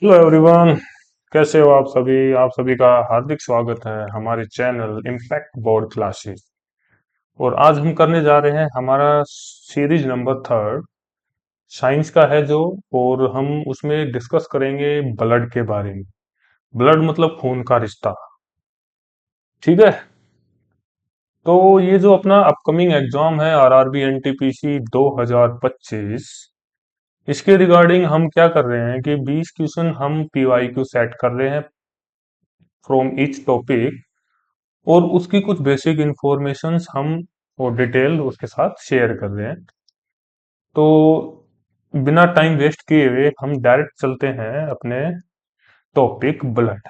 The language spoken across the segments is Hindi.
Hello everyone. कैसे हो आप सभी का हार्दिक स्वागत है हमारे चैनल इम्पैक्ट बोर्ड क्लासेस। और आज हम करने जा रहे हैं हमारा सीरीज नंबर थर्ड, साइंस का है जो। और हम उसमें डिस्कस करेंगे ब्लड के बारे में। ब्लड मतलब खून का रिश्ता। ठीक है। तो ये जो अपना अपकमिंग एग्जाम है आरआरबी एनटीपीसी 2025, इसके रिगार्डिंग हम क्या कर रहे हैं कि 20 क्वेश्चन हम पीवाईक्यू सेट कर रहे हैं फ्रॉम ईच टॉपिक। और उसकी कुछ बेसिक इंफॉर्मेशंस हम और डिटेल उसके साथ शेयर कर रहे हैं। तो बिना टाइम वेस्ट किए हुए हम डायरेक्ट चलते हैं अपने टॉपिक ब्लड।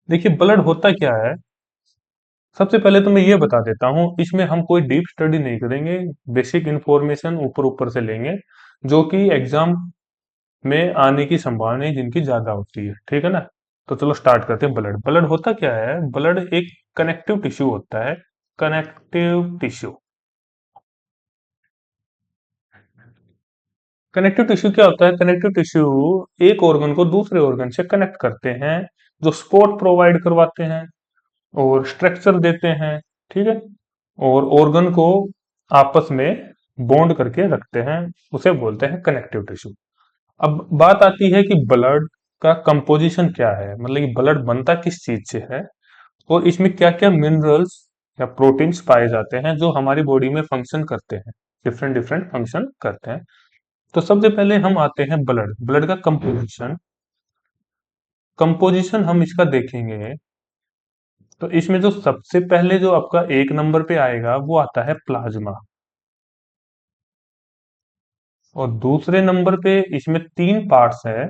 देखिए ब्लड होता क्या है। सबसे पहले तो मैं ये बता देता हूँ, इसमें हम कोई डीप स्टडी नहीं करेंगे। बेसिक इंफॉर्मेशन ऊपर ऊपर से लेंगे जो कि एग्जाम में आने की संभावना जिनकी ज्यादा होती है। ठीक है ना। तो चलो स्टार्ट करते हैं। ब्लड ब्लड होता क्या है। ब्लड एक कनेक्टिव टिश्यू होता है। Connective tissue. कनेक्टिव टिश्यू क्या होता है। कनेक्टिव टिश्यू एक ऑर्गन को दूसरे ऑर्गन से कनेक्ट करते हैं, जो सपोर्ट प्रोवाइड करवाते हैं और स्ट्रक्चर देते हैं। ठीक है। और ऑर्गन को आपस में बॉन्ड करके रखते हैं, उसे बोलते हैं कनेक्टिव टिश्यू। अब बात आती है कि ब्लड का कंपोजिशन क्या है, मतलब कि ब्लड बनता किस चीज से है और इसमें क्या क्या मिनरल्स या प्रोटीन्स पाए जाते हैं जो हमारी बॉडी में फंक्शन करते हैं, डिफरेंट डिफरेंट फंक्शन करते हैं। तो सबसे पहले हम आते हैं ब्लड ब्लड का कंपोजिशन। कंपोजिशन हम इसका देखेंगे तो इसमें जो सबसे पहले जो आपका एक नंबर पे आएगा वो आता है प्लाज्मा। और दूसरे नंबर पे इसमें तीन पार्ट्स है।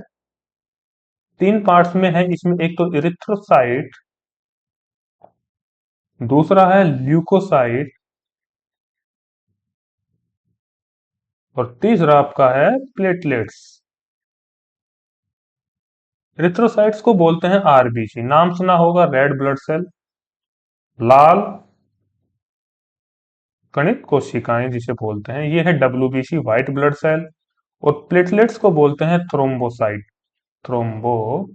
तीन पार्ट्स में है इसमें, एक तो इरिथ्रोसाइट, दूसरा है ल्यूकोसाइट और तीसरा आपका है प्लेटलेट्स। इरिथ्रोसाइट्स को बोलते हैं आरबीसी, नाम सुना होगा, रेड ब्लड सेल, लाल कणिक कोशिकाएं जिसे बोलते हैं, ये है डब्ल्यूबीसी, व्हाइट ब्लड सेल। और प्लेटलेट्स को बोलते हैं थ्रोम्बोसाइट, थ्रोम्बोसाइट्स।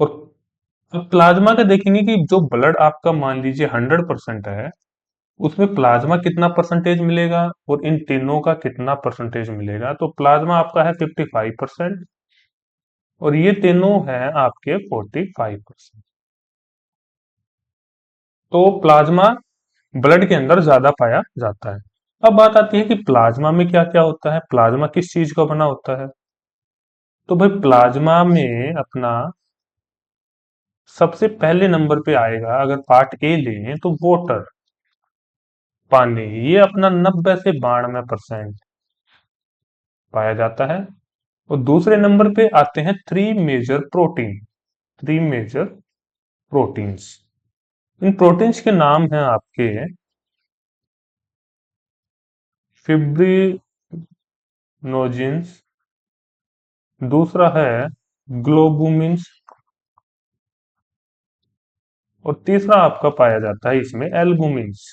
और अब प्लाज्मा का देखेंगे कि जो ब्लड आपका मान लीजिए 100% है, उसमें प्लाज्मा कितना परसेंटेज मिलेगा और इन तीनों का कितना परसेंटेज मिलेगा। तो प्लाज्मा आपका है 55% और ये तीनों है आपके 45%। तो प्लाज्मा ब्लड के अंदर ज्यादा पाया जाता है। अब बात आती है कि प्लाज्मा में क्या क्या होता है, प्लाज्मा किस चीज का बना होता है। तो भाई प्लाज्मा में अपना सबसे पहले नंबर पे आएगा, अगर पार्ट ए लें तो वाटर, पानी, ये अपना 90 से 92% पाया जाता है। और दूसरे नंबर पे आते हैं three major protein, three major proteins. इन प्रोटीन्स के नाम हैं आपके फिब्रिनोजिन्स, दूसरा है ग्लोबुमिन्स और तीसरा आपका पाया जाता है इसमें एल्बुमिन्स।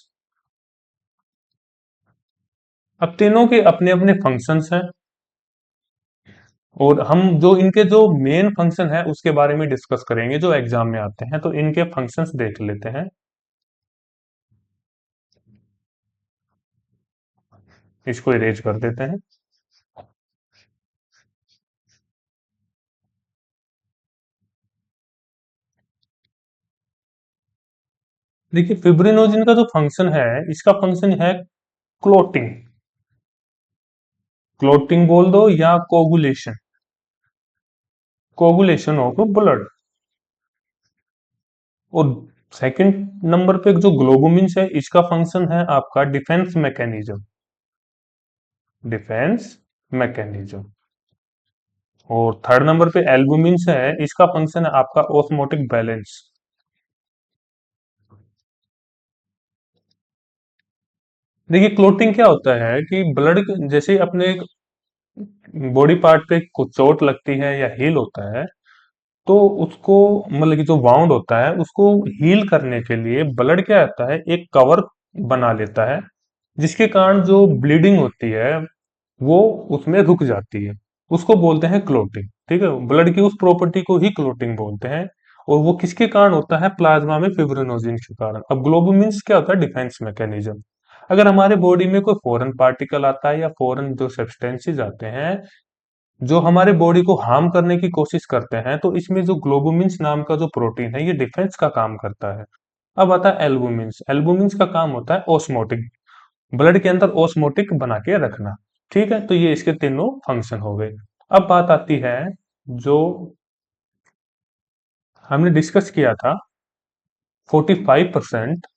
अब तीनों के अपने अपने फंक्शंस हैं और हम जो इनके जो मेन फंक्शन है उसके बारे में डिस्कस करेंगे जो एग्जाम में आते हैं। तो इनके फंक्शंस देख लेते हैं। इसको इरेज कर देते हैं। देखिए फिब्रिनोजिन का जो फंक्शन है, इसका फंक्शन है क्लोटिंग, क्लोटिंग बोल दो या कोगुलेशन, कोगुलेशन ऑफ ब्लड। और सेकंड नंबर पे जो ग्लोबुमिन्स है, इसका फंक्शन है आपका डिफेंस मैकेनिज्म, डिफेंस मैकेनिज्म। और थर्ड नंबर पे एल्बुमिन्स है, इसका फंक्शन है आपका ऑस्मोटिक बैलेंस। देखिए क्लोटिंग क्या होता है कि ब्लड जैसे अपने बॉडी पार्ट पे कुछ चोट लगती है या हील होता है, तो उसको मतलब कि जो वाउंड होता है उसको हील करने के लिए ब्लड क्या होता है, एक कवर बना लेता है, जिसके कारण जो ब्लीडिंग होती है वो उसमें रुक जाती है, उसको बोलते हैं क्लोटिंग। ठीक है, ब्लड की उस प्रॉपर्टी को ही क्लोटिंग बोलते हैं। और वो किसके कारण होता है? प्लाज्मा में फिब्रिनोजेन के कारण। अब ग्लोबुमिन्स क्या होता है? Defence mechanism. अगर हमारे बॉडी में कोई फॉरेन पार्टिकल आता है या फॉरेन जो सब्सटेंसेस आते हैं जो हमारे बॉडी को हार्म करने की कोशिश करते हैं, तो इसमें जो ग्लोबुमिन्स नाम का जो प्रोटीन है ये डिफेंस का काम करता है। अब आता है एल्बुमिन्स। एल्बुमिन्स का काम होता है ऑस्मोटिक, ब्लड के अंदर ऑस्मोटिक बना के रखना। ठीक है, तो ये इसके तीनों फंक्शन हो गए। अब बात आती है जो हमने डिस्कस किया था 45%।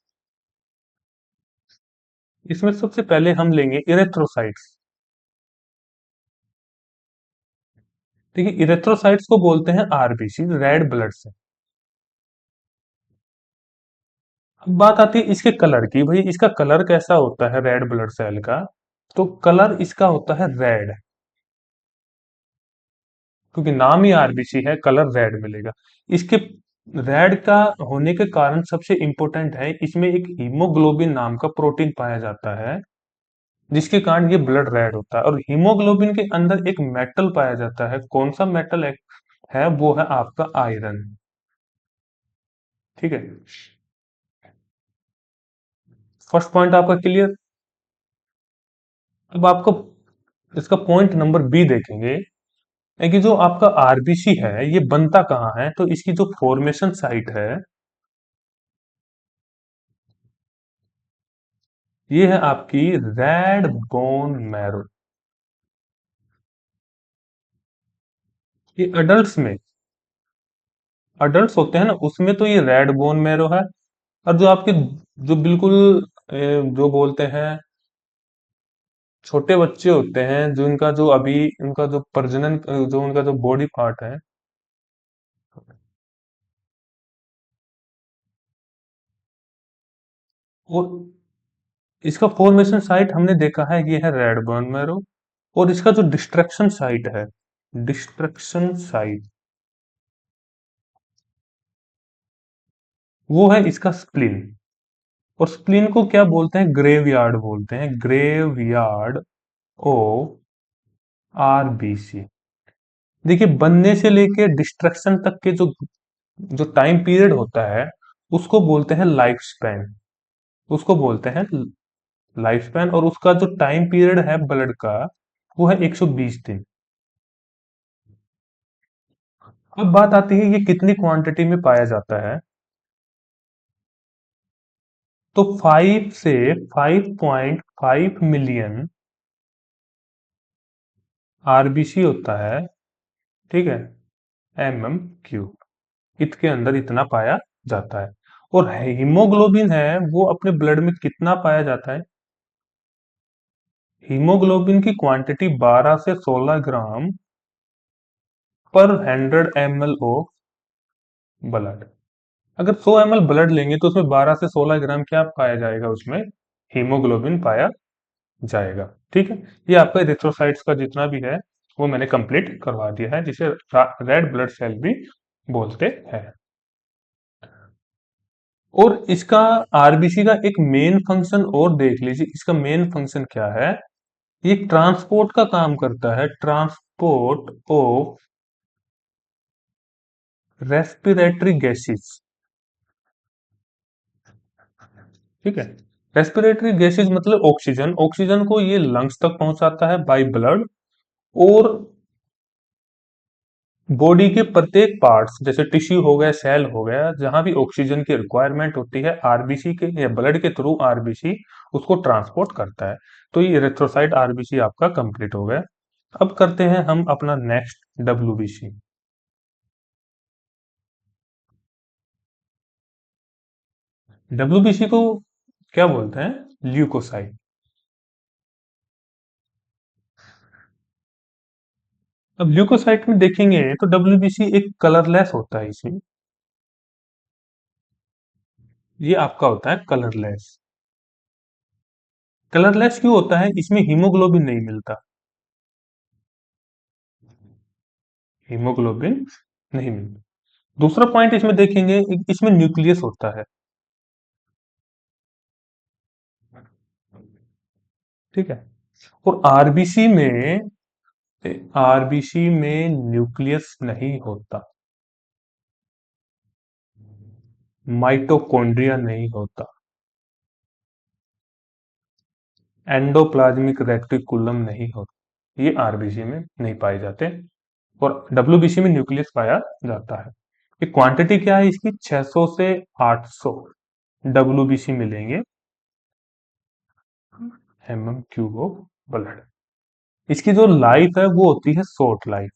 इसमें सबसे पहले हम लेंगे इरेथ्रोसाइट्स। देखिए, इरेथ्रोसाइट्स को बोलते हैं आरबीसी, रेड ब्लड से। अब बात आती है इसके कलर की। भाई इसका कलर कैसा होता है रेड ब्लड सेल का? तो कलर इसका होता है रेड, क्योंकि नाम ही आरबीसी है, कलर रेड मिलेगा इसके। रेड का होने के कारण सबसे इंपॉर्टेंट है, इसमें एक हीमोग्लोबिन नाम का प्रोटीन पाया जाता है जिसके कारण ये ब्लड रेड होता है। और हीमोग्लोबिन के अंदर एक मेटल पाया जाता है। कौन सा मेटल है? वो है आपका आयरन। ठीक है, फर्स्ट पॉइंट आपका क्लियर। अब आपको इसका पॉइंट नंबर बी देखेंगे, है कि जो आपका आरबीसी है ये बनता कहाँ है? तो इसकी जो फॉर्मेशन साइट है ये है आपकी रेड बोन मैरो। ये अडल्ट्स होते हैं ना, उसमें तो ये रेड बोन मैरो है। और जो आपके जो बिल्कुल जो बोलते हैं छोटे बच्चे होते हैं, जो इनका जो अभी उनका जो प्रजनन जो उनका जो बॉडी पार्ट है वो, इसका फॉर्मेशन साइट हमने देखा है ये है रेड बोन मैरो। और इसका जो डिस्ट्रक्शन साइट है, डिस्ट्रक्शन साइट, वो है इसका स्प्लीन। और स्प्लीन को क्या बोलते हैं? ग्रेवयार्ड बोलते हैं, ग्रेवयार्ड ओ आरबीसी। देखिए, बनने से लेके डिस्ट्रक्शन तक के जो जो टाइम पीरियड होता है उसको बोलते हैं लाइफ स्पैन। उसको बोलते हैं लाइफ स्पैन। और उसका जो टाइम पीरियड है ब्लड का वो है 120 दिन। अब बात आती है ये कितनी क्वांटिटी में पाया जाता है? तो 5 से 5.5 मिलियन आरबीसी होता है। ठीक है, क्यूब इसके अंदर इतना पाया जाता है। और हीमोग्लोबिन है वो अपने ब्लड में कितना पाया जाता है? हीमोग्लोबिन की क्वांटिटी 12 से 16 ग्राम पर 100 ml ऑफ ब्लड। अगर 100 ml ब्लड लेंगे तो उसमें 12 से 16 ग्राम क्या पाया जाएगा? उसमें हीमोग्लोबिन पाया जाएगा। ठीक है, ये आपका इरिथ्रोसाइट्स का जितना भी है वो मैंने कंप्लीट करवा दिया है, जिसे रेड ब्लड सेल भी बोलते हैं। और इसका आरबीसी का एक मेन फंक्शन और देख लीजिए, इसका मेन फंक्शन क्या है? ये ट्रांसपोर्ट का काम करता है, ट्रांसपोर्ट ऑफ रेस्पिरेटरी गैसेस। ठीक है, रेस्पिरेटरी गैसेस मतलब ऑक्सीजन। ऑक्सीजन को ये लंग्स तक पहुंचाता है बाय ब्लड। और बॉडी के प्रत्येक पार्ट्स जैसे टिश्यू हो गया, सेल हो गया, जहां भी ऑक्सीजन की रिक्वायरमेंट होती है आरबीसी के या ब्लड के थ्रू आरबीसी उसको ट्रांसपोर्ट करता है। तो ये इरिथ्रोसाइट आरबीसी आपका कंप्लीट हो गया। अब करते हैं हम अपना नेक्स्ट डब्ल्यूबीसी। डब्ल्यूबीसी को क्या बोलते हैं? ल्यूकोसाइट। अब ल्यूकोसाइट में देखेंगे तो डब्ल्यूबीसी एक कलरलेस होता है इसमें। ये आपका होता है कलरलेस। कलरलेस क्यों होता है? इसमें हीमोग्लोबिन नहीं मिलता। हीमोग्लोबिन नहीं मिलता। दूसरा पॉइंट इसमें देखेंगे, इसमें न्यूक्लियस होता है। ठीक है, और आरबीसी में न्यूक्लियस नहीं होता, माइटोकॉन्ड्रिया नहीं होता, एंडोप्लाज्मिक रेटिकुलम नहीं होता, ये आरबीसी में नहीं पाए जाते। और डब्ल्यूबीसी में न्यूक्लियस पाया जाता है। ये क्वांटिटी क्या है इसकी, 600 से 800 डब्ल्यूबीसी मिलेंगे mm³ ऑफ ब्लड। इसकी जो लाइफ है वो होती है शॉर्ट लाइफ।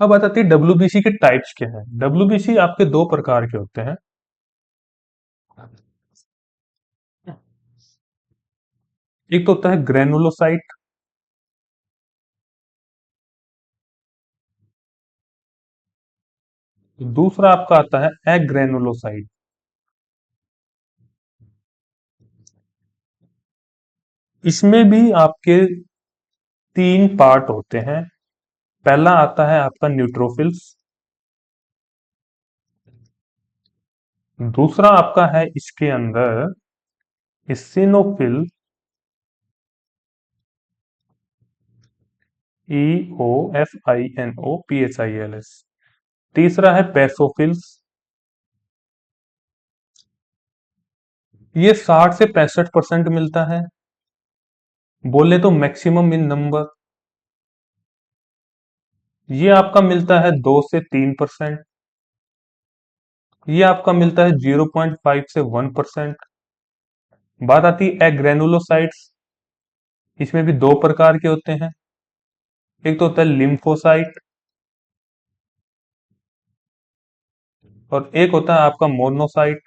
अब बताती है डब्ल्यूबीसी के टाइप्स क्या है। डब्ल्यूबीसी आपके दो प्रकार के होते हैं। एक तो होता है ग्रेनुलोसाइट, दूसरा आपका आता है एग्रेनुलोसाइट। इसमें भी आपके तीन पार्ट होते हैं। पहला आता है आपका न्यूट्रोफिल्स, दूसरा आपका है इसके अंदर इसिनोफिल, EOFINOPHILS, तीसरा है बेसोफिल्स। ये 60 से 65% मिलता है, बोले तो मैक्सिमम इन नंबर। ये आपका मिलता है 2 से 3%। ये आपका मिलता है 0.5 से 1%। बात आती है एग्रेनुलोसाइट्स। इसमें भी दो प्रकार के होते हैं। एक तो होता है लिम्फोसाइट और एक होता है आपका मोनोसाइट।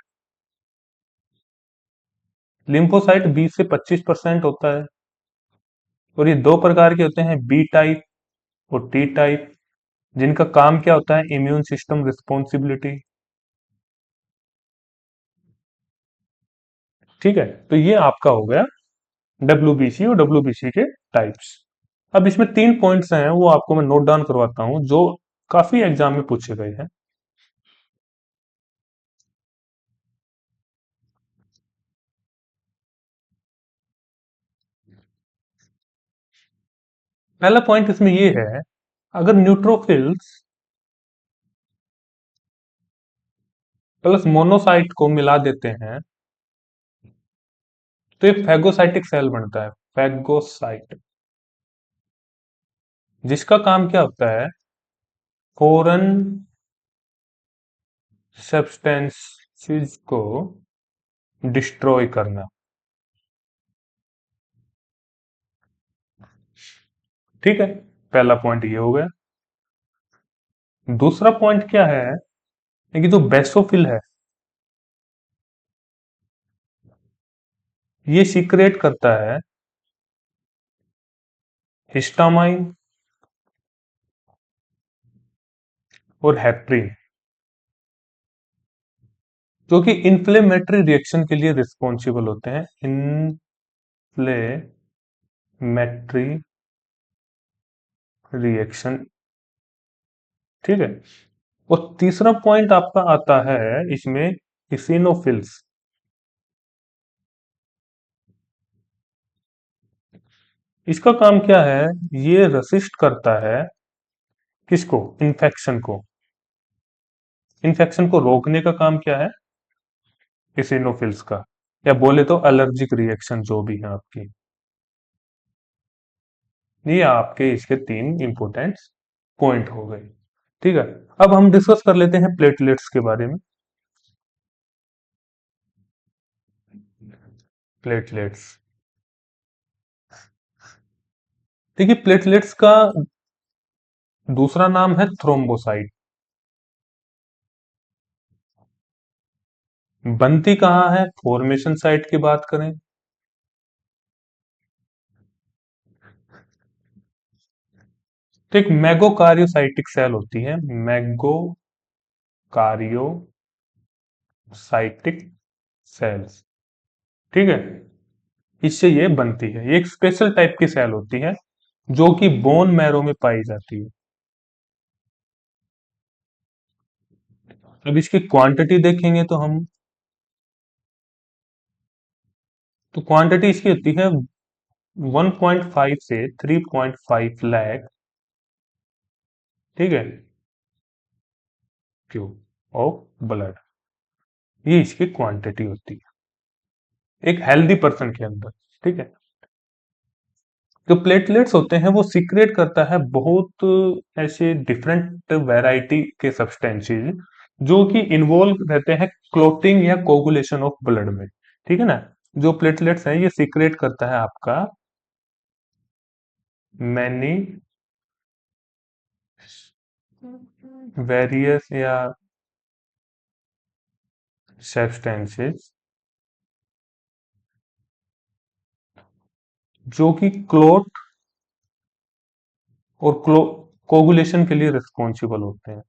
लिम्फोसाइट 20 से 25% होता है। और ये दो प्रकार के होते हैं, बी टाइप और टी टाइप, जिनका काम क्या होता है, इम्यून सिस्टम रिस्पॉन्सिबिलिटी। ठीक है, तो ये आपका हो गया डब्ल्यूबीसी और डब्ल्यूबीसी के टाइप्स। अब इसमें तीन पॉइंट्स हैं, वो आपको मैं नोट डाउन करवाता हूं जो काफी एग्जाम में पूछे गए हैं। पहला पॉइंट इसमें ये है, अगर न्यूट्रोफिल्स प्लस मोनोसाइट को मिला देते हैं तो एक फैगोसाइटिक सेल बनता है, फैगोसाइट, जिसका काम क्या होता है, फॉरेन सब्सटेंसेस को डिस्ट्रॉय करना। ठीक है, पहला पॉइंट ये हो गया। दूसरा पॉइंट क्या है कि जो बेसोफिल है ये सीक्रेट करता है हिस्टामाइन और हेपरिन, जो कि इन्फ्लेमेटरी रिएक्शन के लिए रिस्पॉन्सिबल होते हैं। इन्फ्लेमेटरी रिएक्शन, ठीक है। और तीसरा पॉइंट आपका आता है इसमें इसिनोफिल्स। इसका काम क्या है, ये रेसिस्ट करता है किसको, इन्फेक्शन को। इन्फेक्शन को रोकने का काम क्या है, इसिनोफिल्स का, या बोले तो एलर्जिक रिएक्शन जो भी है आपकी। ये आपके इसके तीन इंपोर्टेंट पॉइंट हो गए। ठीक है, अब हम डिस्कस कर लेते हैं प्लेटलेट्स के बारे में। प्लेटलेट्स, देखिए प्लेटलेट्स का दूसरा नाम है थ्रोम्बोसाइट। बनती कहाँ है, फॉर्मेशन साइट की बात करें तो एक मैगोकार्योसाइटिक सेल होती है, मैगोकार्योसाइटिक सेल्स। ठीक है, इससे ये बनती है, ये एक स्पेशल टाइप की सेल होती है जो कि बोन मैरो में पाई जाती है। अब इसकी क्वांटिटी देखेंगे तो हम तो क्वांटिटी इसकी होती है 1.5 से 3.5 लाख, ठीक है, क्यूब ऑफ ब्लड। ये इसकी क्वांटिटी होती है एक हेल्दी पर्सन के अंदर, ठीक है। जो प्लेटलेट्स होते हैं वो सीक्रेट करता है बहुत ऐसे डिफरेंट वैरायटी के सब्सटेंसेस जो कि इन्वॉल्व रहते हैं क्लोटिंग या कोगुलेशन ऑफ ब्लड में, ठीक है ना। जो प्लेटलेट्स हैं ये सीक्रेट करता है आपका मैनी वेरियस या सब्सटेंसेस जो कि क्लोट और कोगुलेशन के लिए रिस्पॉन्सिबल होते हैं,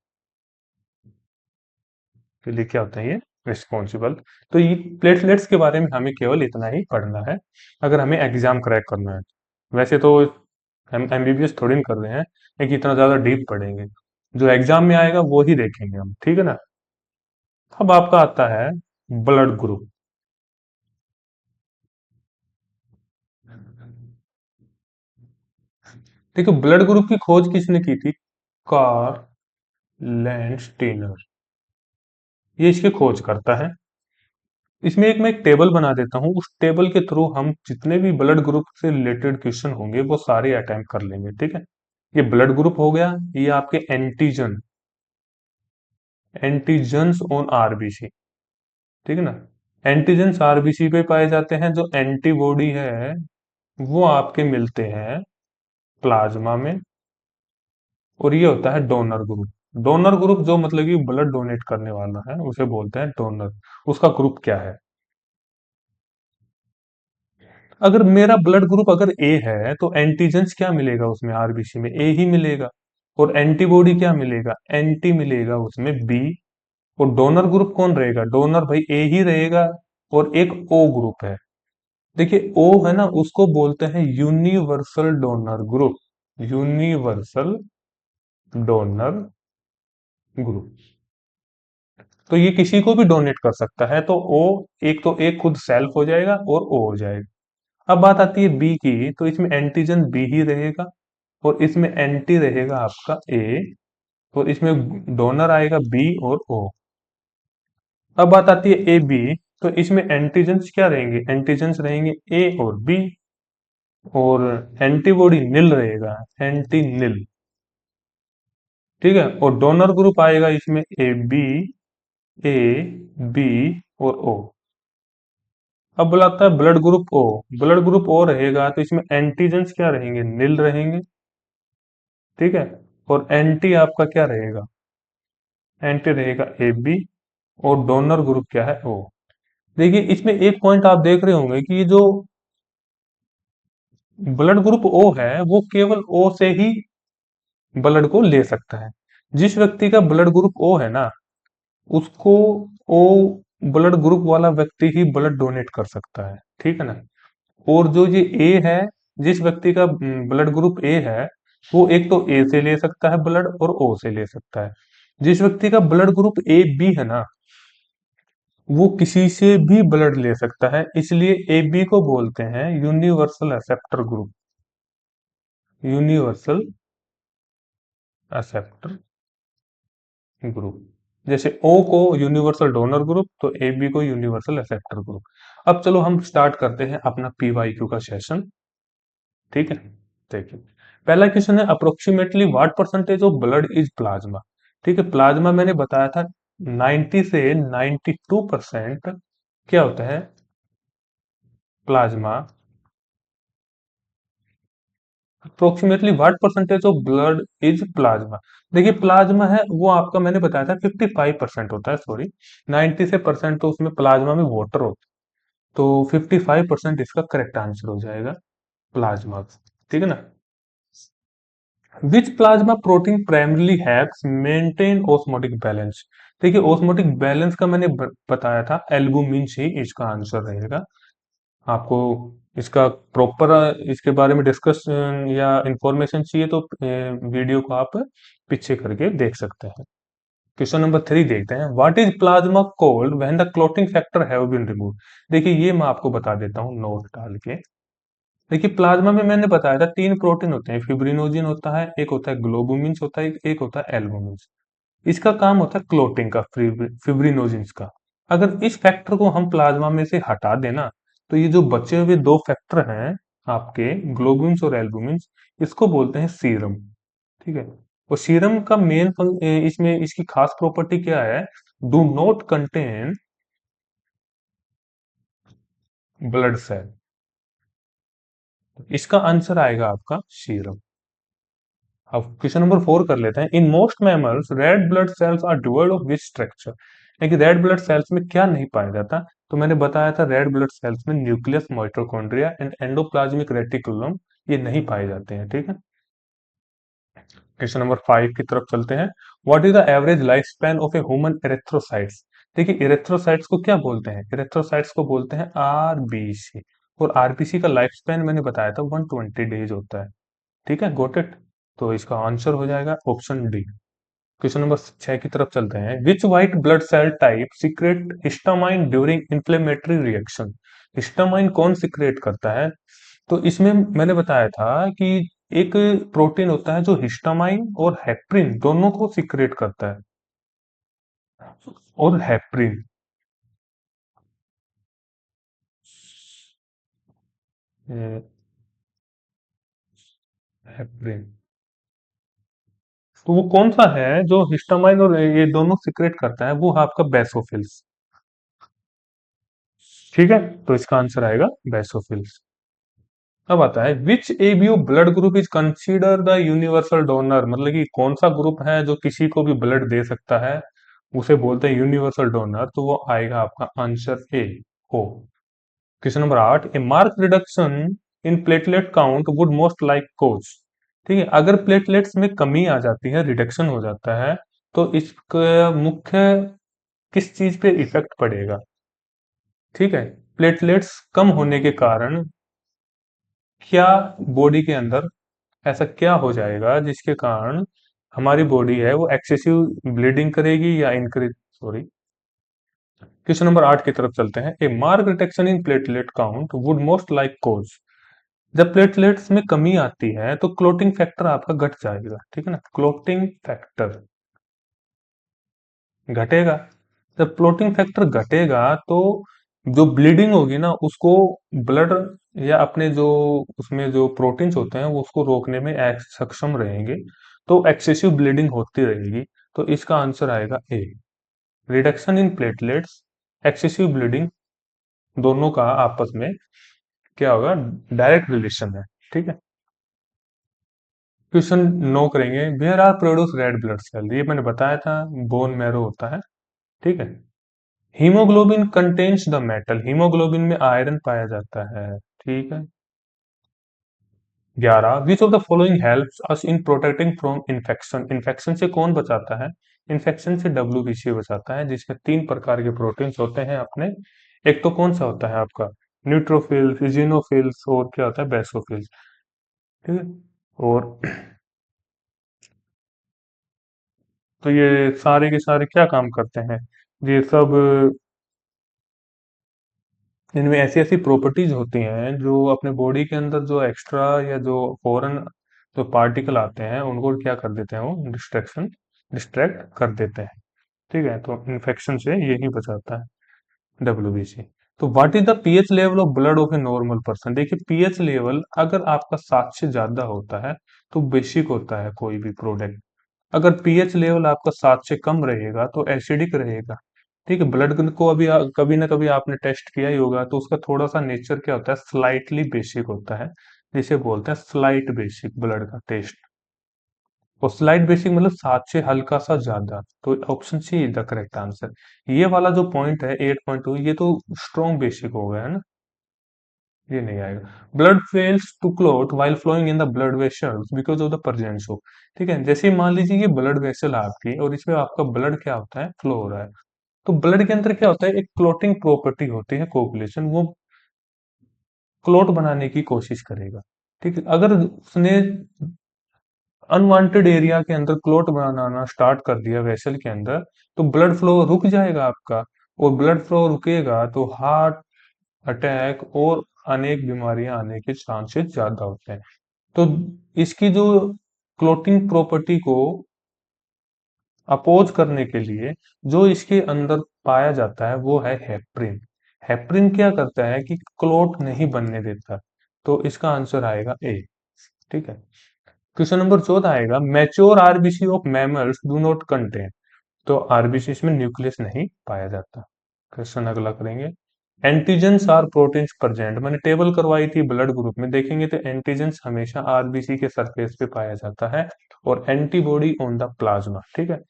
के लिए क्या होता है ये रिस्पॉन्सिबल। तो ये प्लेटलेट्स के बारे में हमें केवल इतना ही पढ़ना है अगर हमें एग्जाम क्रैक करना है। वैसे तो हम एमबीबीएस थोड़ी ना कर रहे हैं एक इतना ज्यादा डीप पढ़ेंगे, जो एग्जाम में आएगा वो ही देखेंगे हम, ठीक है ना। अब आपका आता है ब्लड ग्रुप। देखो ब्लड ग्रुप की खोज किसने की थी, कार्ल लैंडस्टीनर, ये इसकी खोज करता है। इसमें मैं एक टेबल बना देता हूँ, उस टेबल के थ्रू हम जितने भी ब्लड ग्रुप से रिलेटेड क्वेश्चन होंगे वो सारे अटेम्प्ट कर लेंगे, ठीक है। ये ब्लड ग्रुप हो गया, ये आपके एंटीजन, एंटीजन्स ऑन आरबीसी, ठीक है ना। एंटीजन्स आरबीसी पे पाए जाते हैं, जो एंटीबॉडी है वो आपके मिलते हैं प्लाज्मा में। और ये होता है डोनर ग्रुप। डोनर ग्रुप जो मतलब कि ब्लड डोनेट करने वाला है उसे बोलते हैं डोनर। उसका ग्रुप क्या है, अगर मेरा ब्लड ग्रुप अगर ए है तो एंटीजेंस क्या मिलेगा उसमें, आरबीसी में ए ही मिलेगा। और एंटीबॉडी क्या मिलेगा, एंटी मिलेगा उसमें बी। और डोनर ग्रुप कौन रहेगा, डोनर भाई ए ही रहेगा। और एक ओ ग्रुप है, देखिए ओ है ना, उसको बोलते हैं universal donor group, universal donor group. तो ये किसी को भी डोनेट कर सकता है, तो ओ, एक तो एक खुद सेल्फ हो जाएगा और ओ हो जाएगा। अब बात आती है बी की, तो इसमें एंटीजन बी ही रहेगा और इसमें एंटी रहेगा आपका ए, और इसमें डोनर आएगा बी और ओ। अब बात आती है ए बी, तो इसमें एंटीजेंस क्या रहेंगे, एंटीजेंस रहेंगे ए और बी। और एंटीबॉडी निल रहेगा, एंटी निल, ठीक है। और डोनर ग्रुप आएगा इसमें ए बी, ए बी और ओ। अब बुलाता है blood group O, blood group O रहेगा तो इसमें एंटीजेंस क्या रहेंगे, निल रहेंगे, ठीक है। और एंटी आपका क्या रहेगा, एंटी रहेगा ए बी। और डोनर ग्रुप क्या है ओ। देखिए इसमें एक पॉइंट आप देख रहे होंगे कि ये जो ब्लड ग्रुप ओ है वो केवल ओ से ही ब्लड को ले सकता है। जिस व्यक्ति का ब्लड ग्रुप ओ है ना, उसको ओ ब्लड ग्रुप वाला व्यक्ति ही ब्लड डोनेट कर सकता है, ठीक है ना। और जो ये ए है, जिस व्यक्ति का ब्लड ग्रुप ए है, वो एक तो ए से ले सकता है ब्लड और ओ से ले सकता है। जिस व्यक्ति का ब्लड ग्रुप ए बी है ना, वो किसी से भी ब्लड ले सकता है, इसलिए ए बी को बोलते हैं universal acceptor group, universal acceptor group. जैसे ओ को यूनिवर्सल डोनर ग्रुप, तो ए बी को यूनिवर्सल एक्सेप्टर ग्रुप। अब चलो हम स्टार्ट करते हैं अपना पीवाईक्यू का सेशन, ठीक है। देखिए पहला क्वेश्चन है, approximately what percentage of blood is plasma. ठीक है, प्लाज्मा मैंने बताया था 90 से 92% क्या होता है, plasma. Approximately what percentage of blood is plasma. देखिए प्लाज्मा है वो आपका मैंने बताया था 55% होता है, सॉरी 90 से परसेंट तो उसमें प्लाज्मा में वाटर होता है, तो 55% इसका करेक्ट आंसर हो जाएगा प्लाज्मा, ठीक है ना। Which plasma protein primarily haves maintain osmotic balance. देखिए ऑस्मोटिक बैलेंस का मैंने बताया था, एल्बुमिन ही इसका आंसर रहेगा। आपको इसका प्रॉपर इसके बारे में डिस्कशन या इंफॉर्मेशन चाहिए तो वीडियो को आप पीछे करके देख सकते हैं। क्वेश्चन नंबर 3 देखते हैं, what is plasma called when the clotting factor have been remove. देखिए ये मैं आपको बता देता हूँ नोट डाल के। देखिए प्लाज्मा में मैंने बताया था 3 प्रोटीन होते हैं, फिब्रिनोजिन होता है, एक होता है ग्लोबुमिन्स होता है, एक होता है एल्बुमिन्स। इसका काम होता है क्लोटिंग का, फिब्रिनोजिन्स का। अगर इस फैक्टर को हम प्लाज्मा में से हटा देना, तो ये जो बचे हुए 2 फैक्टर हैं आपके, ग्लोबुमिन्स और एल्बुमिन्स, इसको बोलते हैं सीरम। ठीक है। और सीरम का इसमें इसकी खास प्रॉपर्टी क्या है, do not contain blood cell. इसका आंसर आएगा आपका सीरम। अब क्वेश्चन नंबर 4 कर लेते हैं, in most mammals red blood cells are devoid of which structure. देखिए रेड ब्लड सेल्स में क्या नहीं पाया जाता, तो मैंने बताया था रेड ब्लड सेल्स में nucleus, mitochondria and endoplasmic reticulum ये नहीं पाए जाते हैं। ठीक है। क्वेश्चन नंबर 5 की तरफ चलते हैं, what is the average life span of a human erythrocytes. देखिए इरेथ्रोसाइट्स को क्या बोलते हैं, इरेथ्रोसाइट्स को बोलते हैं आरबीसी। और आरबीसी का लाइफ स्पैन मैंने बताया था 120 डेज होता है। ठीक है, गोट इट। तो इसका आंसर हो जाएगा ऑप्शन डी। क्वेश्चन नंबर 6 की तरफ चलते हैं, which white blood cell type secrete histamine during inflammatory reaction. Histamine कौन सीक्रेट करता है, तो इसमें मैंने बताया था कि एक प्रोटीन होता है जो हिस्टामाइन और हेप्रिन दोनों को सीक्रेट करता है। और हेप्रिन, हेप्रिन, तो वो कौन सा है जो हिस्टामाइन और ये दोनों सीक्रेट करता है, वो है आपका बेसोफिल्स। ठीक है, तो इसका आंसर आएगा बेसोफिल्स। अब आता है, which ABO blood group is consider the universal donor, मतलब कि कौन सा ग्रुप है जो किसी को भी ब्लड दे सकता है, उसे बोलते हैं यूनिवर्सल डोनर। तो वो आएगा आपका answer A, O. Question number 8, a mark reduction in platelet count would most like cause. ठीक है, अगर प्लेटलेट्स में कमी आ जाती है, रिडक्शन हो जाता है, तो इसका मुख्य किस चीज पे इफेक्ट पड़ेगा। ठीक है, प्लेटलेट्स कम होने के कारण क्या बॉडी के अंदर ऐसा क्या हो जाएगा जिसके कारण हमारी बॉडी है वो एक्सेसिव ब्लीडिंग करेगी या इंक्रीज, सॉरी। क्वेश्चन नंबर 8 की तरफ चलते हैं, a mark reduction in platelet count would most like cause. जब प्लेटलेट्स में कमी आती है तो क्लोटिंग फैक्टर आपका घट जाएगा। ठीक है ना, क्लोटिंग फैक्टर घटेगा। जब क्लोटिंग फैक्टर घटेगा तो जो ब्लीडिंग होगी ना उसको, ब्लड या अपने जो उसमें जो प्रोटीन्स होते हैं वो उसको रोकने में सक्षम रहेंगे, तो एक्सेसिव ब्लीडिंग होती रहेगी। तो इसका आंसर आएगा A, reduction in platelets, excessive bleeding, दोनों का आपस में क्या होगा, डायरेक्ट रिलेशन है। ठीक है। क्वेश्चन 9 करेंगे, where are produce red blood cell. ये मैंने बताया था बोन मैरो होता है। ठीक है। Haemoglobin contains the metal, haemoglobin में आयरन पाया जाता है। ठीक है। 11, which of the following helps us in protecting from infection. Infection से कौन बचाता है, इन्फेक्शन से डब्ल्यूबीसी बचाता है, जिसमें 3 प्रकार के प्रोटीन्स होते हैं अपने। एक तो कौन सा होता है आपका, न्यूट्रोफिल्स, इजिनोफिल्स, और क्या होता है, बेसोफिल्स। ठीक है। और तो ये सारे के सारे क्या काम करते हैं, ये सब इनमें ऐसी ऐसी प्रॉपर्टीज होती हैं जो अपने बॉडी के अंदर जो एक्स्ट्रा या जो फॉरेन जो पार्टिकल आते हैं उनको क्या कर देते हैं, वो डिस्ट्रैक्ट कर देते हैं। ठीक है, तो इन्फेक्शन से यही बचाता है डब्ल्यूबीसी। तो what is the pH level of blood of a normal person. देखिए पीएच लेवल अगर आपका 7 से ज्यादा होता है तो बेसिक होता है कोई भी प्रोडक्ट। अगर पीएच लेवल आपका 7 से कम रहेगा तो एसिडिक रहेगा। ठीक है, ब्लड को अभी कभी ना कभी आपने टेस्ट किया ही होगा, तो उसका थोड़ा सा नेचर क्या होता है, स्लाइटली बेसिक होता है, जिसे बोलते हैं स्लाइट बेसिक ब्लड का टेस्ट। और स्लाइट बेसिक मतलब 7 से हल्का सा ज्यादा। तो option C is the correct answer. ये वाला जो पॉइंट है 8.2, ये तो स्ट्रॉन्ग बेसिक हो गया है ना, ये नहीं आएगा। Blood fails to clot while flowing in the blood vessels because of the presence of. ठीक है, जैसे ही मान लीजिए ये ब्लड वेसल है आपकी और इसमें आपका ब्लड क्या होता है, फ्लो हो रहा है, तो ब्लड के अंदर क्या होता है, एक क्लोटिंग प्रॉपर्टी होती है, कोगुलेशन, वो क्लोट बनाने की कोशिश करेगा। ठीक है, अगर उसने अनवांटेड एरिया के अंदर क्लोट बनाना स्टार्ट कर दिया वेसल के अंदर, तो ब्लड फ्लो रुक जाएगा आपका। और ब्लड फ्लो रुकेगा तो हार्ट अटैक और अनेक बीमारियां आने के चांसेस ज्यादा होते हैं। तो इसकी जो क्लोटिंग प्रॉपर्टी को अपोज करने के लिए जो इसके अंदर पाया जाता है वो है हेपरिन। हेपरिन क्या करता है कि क्लोट नहीं बनने देता। तो इसका आंसर आएगा ए। ठीक है। क्वेश्चन नंबर 14 आएगा, mature RBC of mammals do not contain. तो आरबीसी में न्यूक्लियस नहीं पाया जाता। क्वेश्चन अगला करेंगे, एंटीजेंस आर प्रोटीन्स प्रेजेंट। मैंने टेबल करवाई थी ब्लड ग्रुप में, देखेंगे तो एंटीजेंस हमेशा आरबीसी के सरफेस पे पाया जाता है और एंटीबॉडी ऑन द प्लाज्मा। ठीक है।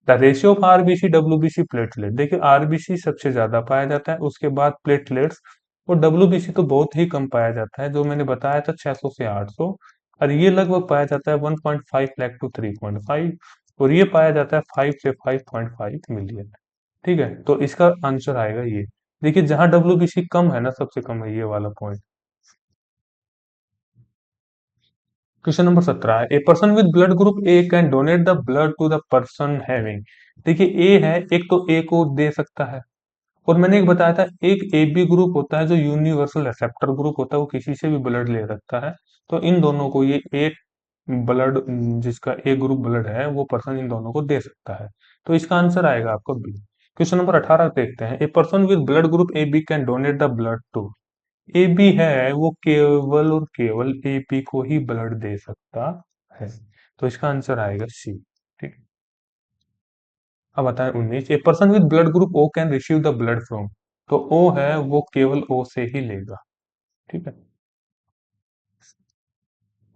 The ratio of RBC WBC platelet, देखिए आरबीसी सबसे ज्यादा पाया जाता है, उसके बाद प्लेटलेट्स, और डब्ल्यूबीसी तो बहुत ही कम पाया जाता है, जो मैंने बताया था 600 से 800। और ये लगभग पाया जाता है 1.5 लाख टू 3.5, और ये पाया जाता है 5 से 5.5 मिलियन। ठीक है। तो इसका आंसर आएगा ये। देखिए जहां डब्ल्यूबीसी कम है ना, सबसे कम है ये वाला पॉइंट। क्वेश्चन नंबर 17 है, a person with blood group A can donate the blood to the person having. देखिए ए है, एक तो ए को दे सकता है, और मैंने एक बताया था एक ए बी ग्रुप होता है जो यूनिवर्सल एक्सेप्टर ग्रुप होता है, वो किसी से भी ब्लड ले सकता है। तो इन दोनों को ये एक ब्लड, जिसका ए ग्रुप ब्लड है वो पर्सन इन दोनों को दे सकता है। तो इसका आंसर आएगा आपका बी। क्वेश्चन नंबर 18 देखते हैं, a person with blood group A B can donate the blood to. A B है वो केवल और केवल ए बी को ही ब्लड दे सकता है। तो इसका आंसर आएगा सी। ठीक। अब आता है 19, a person with blood group O can receive the blood from. तो ओ है वो केवल ओ से ही लेगा। ठीक है।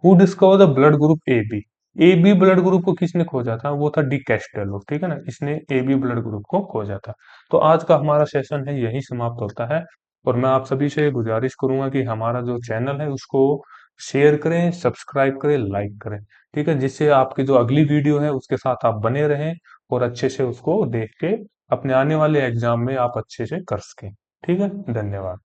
Who discover the blood group A B. A B blood group को किसने खोजा था, वो था डी कैस्टेलो। ठीक है ना, इसने ए बी ब्लड ग्रुप को खोजा था। तो आज का हमारा सेशन है यही समाप्त होता है, और मैं आप सभी से गुजारिश करूंगा कि हमारा जो चैनल है उसको शेयर करें, सब्सक्राइब करें, लाइक करें। ठीक है, जिससे आपकी जो अगली वीडियो है उसके साथ आप बने रहें और अच्छे से उसको देख के अपने आने वाले एग्जाम में आप अच्छे से कर सकें। ठीक है, धन्यवाद।